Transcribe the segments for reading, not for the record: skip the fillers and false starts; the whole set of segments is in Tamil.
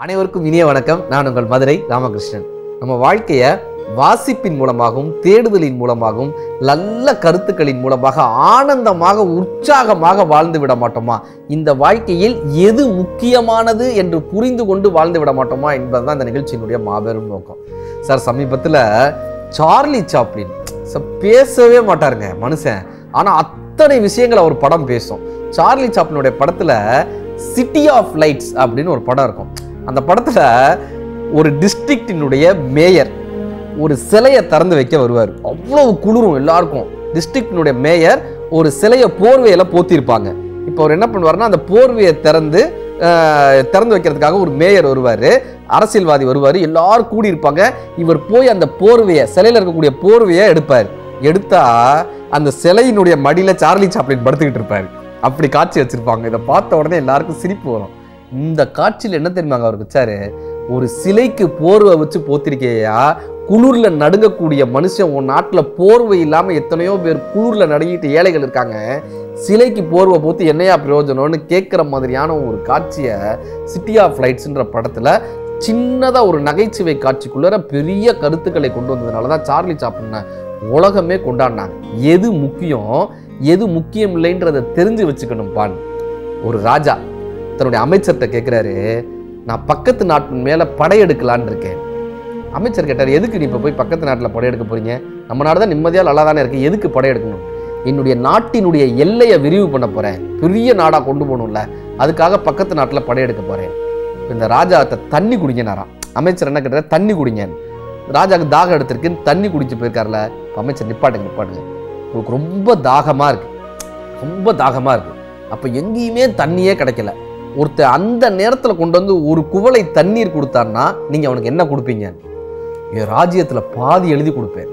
அனைவருக்கும் இனிய வணக்கம். நான் உங்கள் மதுரை ராமகிருஷ்ணன். நம்ம வாழ்க்கையை வாசிப்பின் மூலமாகவும் தேடுதலின் மூலமாகவும் நல்ல கருத்துக்களின் மூலமாக ஆனந்தமாக உற்சாகமாக வாழ்ந்து விட மாட்டோமா? இந்த வாழ்க்கையில் எது முக்கியமானது என்று புரிந்து கொண்டு வாழ்ந்து விட மாட்டோமா என்பதுதான் இந்த நிகழ்ச்சியினுடைய மாபெரும் நோக்கம். சார், சமீபத்தில் சார்லி சாப்ளின் பேசவே மாட்டாருங்க மனுஷன், ஆனால் அத்தனை விஷயங்கள் அவர் படம் பேசும். சார்லி சாப்ளினுடைய படத்தில் சிட்டி ஆஃப் லைட்ஸ் அப்படின்னு ஒரு படம் இருக்கும். அந்த படத்தில் ஒரு டிஸ்ட்ரிக்டினுடைய மேயர் ஒரு சிலையை திறந்து வைக்க வருவார். அவ்வளவு குளிரும் எல்லாருக்கும். டிஸ்ட்ரிக்டினுடைய மேயர் ஒரு சிலையை போர்வையில் போத்திருப்பாங்க. இப்போ அவர் என்ன பண்ணுவார்னா, அந்த போர்வையை திறந்து வைக்கிறதுக்காக ஒரு மேயர் வருவார், அரசியல்வாதி வருவார், எல்லாரும் கூடியிருப்பாங்க. இவர் போய் அந்த போர்வையை, சிலையில் இருக்கக்கூடிய போர்வையை எடுத்தா அந்த சிலையினுடைய மடியில் சார்லி சாப்ளின் படுத்துக்கிட்டு இருப்பார். அப்படி காட்சி வச்சிருப்பாங்க. இதை பார்த்த உடனே எல்லாருக்கும் சிரிப்பு வரும். இந்த காட்சியில் என்ன தெரியுமாங்க அவருக்கு வச்சாரு? ஒரு சிலைக்கு போர்வை வச்சு போத்திருக்கையா, குளிர்ல நடுங்கக்கூடிய மனுஷன், உன் நாட்டில் போர்வை இல்லாமல் எத்தனையோ பேர் குளிர்ல நடுங்கிட்டு ஏழைகள் இருக்காங்க, சிலைக்கு போர்வை போத்து என்னையா பிரயோஜனம்னு கேட்குற மாதிரியான ஒரு காட்சியை சிட்டி ஆஃப் லைட்ஸ்ன்ற படத்தில் சின்னதாக ஒரு நகைச்சுவை காட்சிக்குள்ள பெரிய கருத்துக்களை கொண்டு வந்ததுனால தான் சார்லி சாப்ளினை உலகமே கொண்டாடினாங்க. எது முக்கியம் எது முக்கியம் இல்லைன்றதை தெரிஞ்சு வச்சுக்கணும் பான். ஒரு ராஜா தன்னுடைய அமைச்சர்கிட்ட கேட்குறாரு, நான் பக்கத்து நாட்டின் மேலே படையெடுக்கலான் இருக்கேன். அமைச்சர் கேட்டார், எதுக்கு நீ இப்போ போய் பக்கத்து நாட்டில் படையெடுக்க போறீங்க? நம்ம நாடு தான் நிம்மதியாக நல்லா தானே இருக்குது, எதுக்கு படையெடுக்கணும்? என்னுடைய நாட்டினுடைய எல்லையை விரிவு பண்ண போகிறேன், பெரிய நாடாக கொண்டு போகணும்ல, அதுக்காக பக்கத்து நாட்டில் படையெடுக்க போகிறேன். இந்த ராஜாத்தை தண்ணி குடிங்கனாராம். அமைச்சர் என்ன கேட்டார்? தண்ணி குடிங்க. ராஜாவுக்கு தாகம் எடுத்திருக்குன்னு தண்ணி குடிச்சு போயிருக்காருல. அமைச்சர் நிப்பாட்டுங்க, உங்களுக்கு ரொம்ப தாகமாக இருக்குது. அப்போ எங்கேயுமே தண்ணியே கிடைக்கல. ஒருத்தர் அந்த நேரத்தில் கொண்டு வந்து ஒரு குவளை தண்ணீர் கொடுத்தாருன்னா நீங்கள் அவனுக்கு என்ன கொடுப்பீங்க? என் ராஜ்யத்தில் பாதி எழுதி கொடுப்பேன்.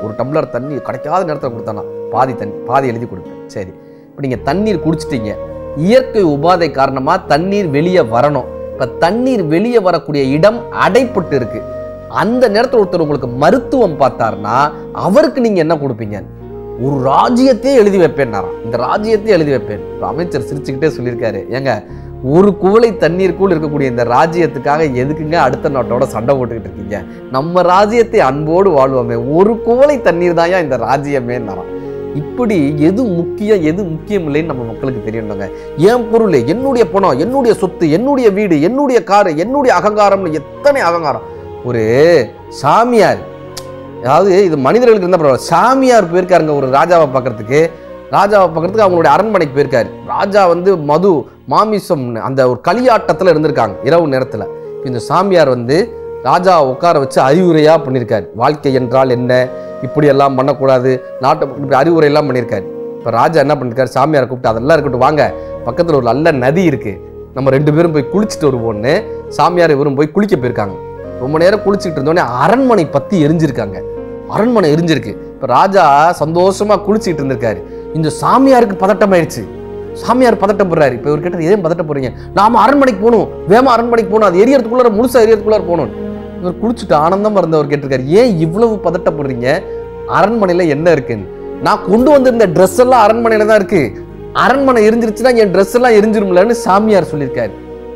ஒரு டம்ளர் தண்ணி கிடைக்காத நேரத்தில் கொடுத்தானா பாதி எழுதி கொடுப்பேன். சரி, இப்போ நீங்கள் தண்ணீர் குடிச்சிட்டீங்க. இயற்கை உபாதை காரணமாக தண்ணீர் வெளியே வரணும். இப்போ தண்ணீர் வெளியே வரக்கூடிய இடம் அடைப்பட்டு இருக்கு. அந்த நேரத்தில் ஒருத்தர் உங்களுக்கு மருத்துவம் பார்த்தாருன்னா அவருக்கு நீங்கள் என்ன கொடுப்பீங்க? ஒரு ராஜ்யத்தையே எழுதி வைப்பேன்னாராம். இந்த ராஜ்யத்தையே எழுதி வைப்பேன். அமைச்சர் சிரிச்சுக்கிட்டே சொல்லியிருக்காரு, ஏங்க ஒரு குவளை தண்ணீருக்குள் இருக்கக்கூடிய இந்த ராஜ்யத்துக்காக எதுக்குங்க அடுத்த நாட்டோட சண்டை போட்டுக்கிட்டு இருக்கீங்க? நம்ம ராஜ்யத்தை அன்போடு வாழ்வோமே, ஒரு குவளை தண்ணீர் தான் இந்த ராஜ்யமேன்னாராம். இப்படி எது முக்கியம் இல்லைன்னு நம்ம மக்களுக்கு தெரியணுங்க. என் பொருள், என்னுடைய பணம், என்னுடைய சொத்து, என்னுடைய வீடு, என்னுடைய காரு, என்னுடைய அகங்காரம்னு எத்தனை அகங்காரம். ஒரு சாமியார், அதாவது இது மனிதர்களுக்கு இருந்தால் பரவாயில்ல, சாமியார் போயிருக்காருங்க ஒரு ராஜாவை பார்க்கறதுக்கு அவங்களுடைய அரண்மனைக்கு போயிருக்காரு. ராஜா மது மாமிசம் அந்த ஒரு களியாட்டத்தில் இருந்திருக்காங்க இரவு நேரத்தில். இந்த சாமியார் ராஜாவை உட்கார வச்சு அறிவுரையாக பண்ணியிருக்காரு. வாழ்க்கை என்றால் என்ன, இப்படியெல்லாம் பண்ணக்கூடாது, நாட்டை அறிவுரையெல்லாம் பண்ணியிருக்காரு. இப்போ ராஜா என்ன பண்ணியிருக்காரு? சாமியாரை கூப்பிட்டு, அதெல்லாம் இருக்கட்டும், வாங்க பக்கத்தில் ஒரு நல்ல நதி இருக்குது, நம்ம 2 பேரும் போய் குளிச்சுட்டு வருவோன்னு சாமியார் இவரும் போய் குளிக்க போயிருக்காங்க. ரொம்ப நேரம் குளிச்சுக்கிட்டு இருந்தோடனே அரண்மனை பற்றி எரிஞ்சிருக்கு. இப்போ ராஜா சந்தோஷமாக குளிச்சுக்கிட்டு இருந்திருக்காரு. இந்த சாமியாருக்கு பதட்டம் ஆயிடுச்சு. சாமியார் பதட்டப்படுறாரு. இப்போ இவர் கேட்டார், ஏன் பதட்டப்படுறீங்க? நாம அரண்மனைக்கு போகணும், அரண்மனைக்கு போகணும், அது எரியறதுக்குள்ளார முழுசா எரியறதுக்குள்ளார போகணும். இவர் குளிச்சுட்டு ஆனந்தமாக இருந்தவர் கேட்டிருக்காரு, ஏன் இவ்வளவு பதட்டப்படுறீங்க? அரண்மனையில் என்ன இருக்குன்னு? நான் கொண்டு வந்திருந்த ட்ரெஸ் எல்லாம் அரண்மனையில் தான் இருக்கு, அரண்மனை எரிஞ்சிருச்சுன்னா என் ட்ரெஸ் எல்லாம் எரிஞ்சிரும்லன்னு சாமியார் சொல்லியிருக்காரு.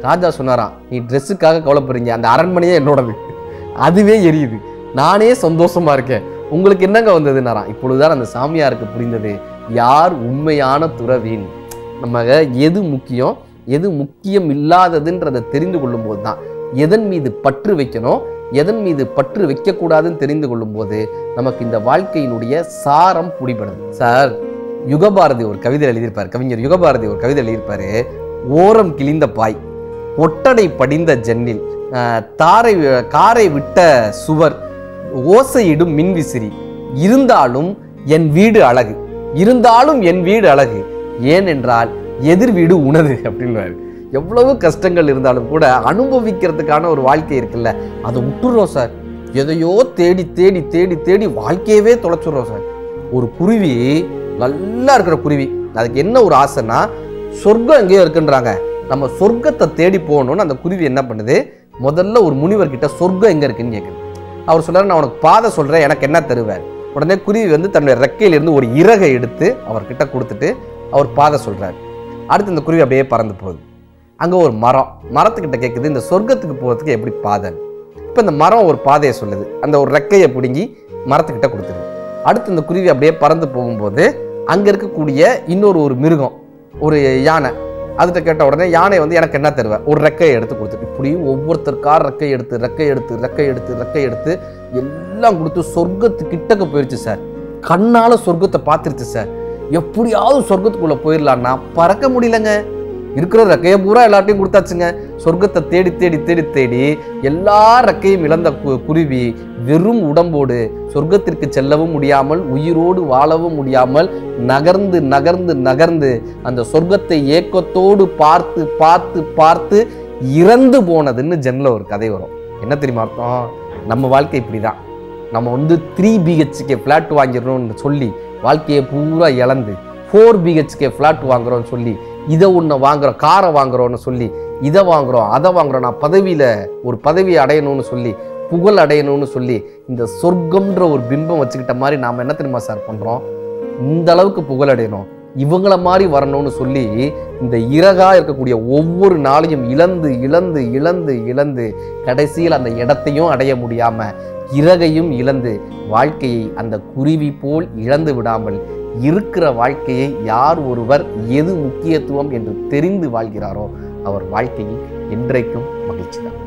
ராஜா சொன்னாராம், நீ ட்ரெஸ்ஸுக்காக கவலைப்படுறீங்க, அந்த அரண்மனையே என்னோடது, அதுவே எரியுது, நானே சந்தோஷமா இருக்கேன், உங்களுக்கு என்னங்க வந்ததுன்னாராம். இப்பொழுதுதான் அந்த சாமியாருக்கு புரிந்தது, யார் உண்மையான துறவின். நம்ம எது முக்கியம் எது முக்கியம் இல்லாததுன்றதை தெரிந்து கொள்ளும் போது தான் எதன் மீது பற்று வைக்கணும், எதன் மீது பற்று வைக்கக்கூடாதுன்னு தெரிந்து கொள்ளும் போது நமக்கு இந்த வாழ்க்கையினுடைய சாரம் பிடிபடுது. சார், யுகபாரதி ஒரு கவிதை எழுதியிருப்பார், கவிஞர் யுகபாரதி ஒரு கவிதை எழுதியிருப்பாரு, ஓரம் கிழிந்த பாய், ஒட்டடை படிந்த ஜன்னில், காரை விட்ட சுவர், ஓசையிடும் மின்விசிறி, இருந்தாலும் என் வீடு அழகு, ஏனென்றால் எதிர் வீடு உனது அப்படின்றாரு. எவ்வளவு கஷ்டங்கள் இருந்தாலும் கூட அனுபவிக்கிறதுக்கான ஒரு வாழ்க்கை இருக்குல்ல, அதை விட்டுறோம் சார். எதையோ தேடி தேடி தேடி தேடி வாழ்க்கையவே தொலைச்சுடுறோம் சார். ஒரு குருவி, நல்லா இருக்கிற குருவி, அதுக்கு என்ன ஒரு ஆசைன்னா, சொர்க்கம் எங்கேயோ இருக்குன்றாங்க, நம்ம சொர்க்கத்தை தேடி போகணும்னு அந்த குருவி என்ன பண்ணுது? முதல்ல ஒரு முனிவர்கிட்ட சொர்க்கம் எங்கே இருக்குன்னு கேட்குது. அவர் சொல்றாரு, நான் உனக்கு பாதை சொல்கிறேன், எனக்கு என்ன தருவார்? உடனே குருவி தன்னுடைய ரெக்கையிலிருந்து ஒரு இறகை எடுத்து அவர்கிட்ட கொடுத்துட்டு அவர் பாதை சொல்கிறார். அடுத்து இந்த குருவி அப்படியே பறந்து போகுது. அங்கே ஒரு மரத்துக்கிட்ட கேட்குது, இந்த சொர்க்கத்துக்கு போகிறதுக்கு எப்படி பாதை? இப்போ இந்த மரம் ஒரு பாதையை சொல்லுது. அந்த ஒரு ரெக்கையை பிடுங்கி மரத்துக்கிட்ட கொடுத்துருது. அடுத்து இந்த குருவி அப்படியே பறந்து போகும்போது அங்கே இருக்கக்கூடிய இன்னொரு மிருகம், ஒரு யானை, அதுகிட்ட கேட்ட உடனே யானை எனக்கு என்ன தருவேன்? ஒரு ரெக்கையை எடுத்து கொடுத்துட்டு, இப்படி ஒவ்வொருத்தருக்கார் ரெக்கை எடுத்து எல்லாம் கொடுத்து சொர்க்கத்துக்கிட்டக்க போயிடுச்சு சார். கண்ணால் சொர்க்கத்தை பார்த்துருச்சு சார். எப்படியாவது சொர்க்கத்துக்குள்ளே போயிடலான்னா பறக்க முடியலங்க. இருக்கிற ரெக்கையை பூரா எல்லாத்தையும் கொடுத்தாச்சுங்க. சொர்க்கத்தை தேடி தேடி தேடி தேடி எல்லா ரெக்கையும் இழந்த குருவி வெறும் உடம்போடு சொர்க்கத்திற்கு செல்லவும் முடியாமல், உயிரோடு வாழவும் முடியாமல் நகர்ந்து நகர்ந்து நகர்ந்து அந்த சொர்க்கத்தை ஏக்கத்தோடு பார்த்து பார்த்து பார்த்து இறந்து போனதுன்னு ஜென்ல ஒரு கதை வரும். என்ன தெரியுமா அர்த்தம்? நம்ம வாழ்க்கை இப்படிதான். நம்ம 3 BHK ஃப்ளாட் வாங்கிடணும்னு சொல்லி வாழ்க்கையை பூரா இழந்து 4 BHK ஃப்ளாட் வாங்குறோம்னு சொல்லி இதை ஒன்று வாங்குறோம், காரை வாங்குறோம்னு சொல்லி இதை வாங்குறோம், அதை வாங்குறோம், நான் ஒரு பதவியை அடையணும்னு சொல்லி, புகழ் அடையணும்னு சொல்லி இந்த சொர்க்கம்ன்ற ஒரு பிம்பம் வச்சுக்கிட்ட மாதிரி நாம் என்ன தெரியுமா சார் பண்ணுறோம்? இந்த அளவுக்கு புகழ் அடையணும், இவங்கள மாதிரி வரணும்னு சொல்லி இந்த இறகா இருக்கக்கூடிய ஒவ்வொரு நாளையும் இழந்து இழந்து இழந்து இழந்து கடைசியில் அந்த இடத்தையும் அடைய முடியாமல் இறகையும் இழந்து வாழ்க்கையை அந்த குருவி போல் இழந்து விடாமல் இருக்கிற வாழ்க்கையை யார் ஒருவர் எது முக்கியத்துவம் என்று தெரிந்து வாழ்கிறாரோ அவர் வாழ்க்கையில் என்றைக்கும் மகிழ்ச்சி தான்.